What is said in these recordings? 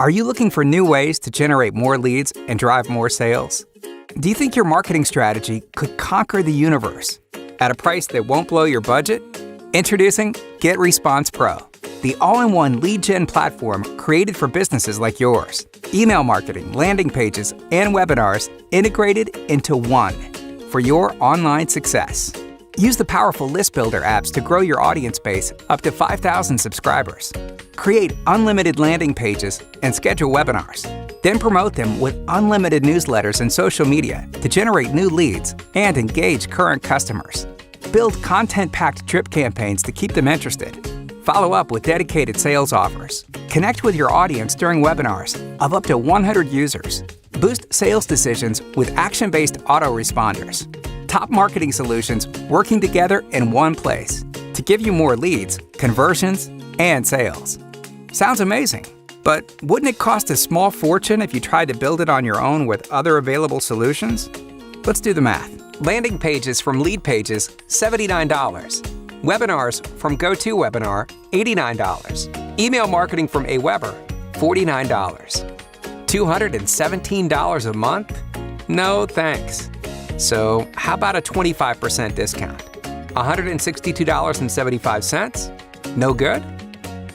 Are you looking for new ways to generate more leads and drive more sales? Do you think your marketing strategy could conquer the universe at a price that won't blow your budget? Introducing GetResponse PRO, the all-in-one lead gen platform created for businesses like yours. Email marketing, landing pages, and webinars integrated into one for your online success. Use the powerful list builder apps to grow your audience base up to 5,000 subscribers. Create unlimited landing pages and schedule webinars. Then promote them with unlimited newsletters and social media to generate new leads and engage current customers. Build content-packed drip campaigns to keep them interested. Follow up with dedicated sales offers. Connect with your audience during webinars of up to 100 users. Boost sales decisions with action-based autoresponders. Top marketing solutions working together in one place to give you more leads, conversions, and sales. Sounds amazing, but wouldn't it cost a small fortune if you tried to build it on your own with other available solutions? Let's do the math. Landing pages from Lead Pages, $79. Webinars from GoToWebinar, $89. Email marketing from Aweber, $49. $217 a month? No thanks. So how about a 25% discount? $162.75? No good?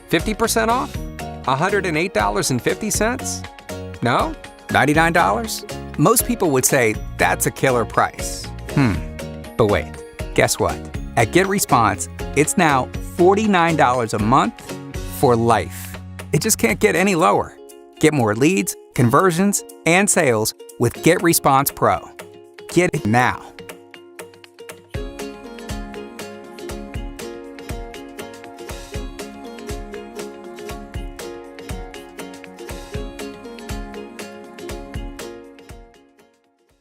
50% off? $108.50? No? $99? Most people would say that's a killer price. But wait, guess what? At GetResponse, it's now $49 a month for life. It just can't get any lower. Get more leads, conversions, and sales with GetResponse PRO. Get it now.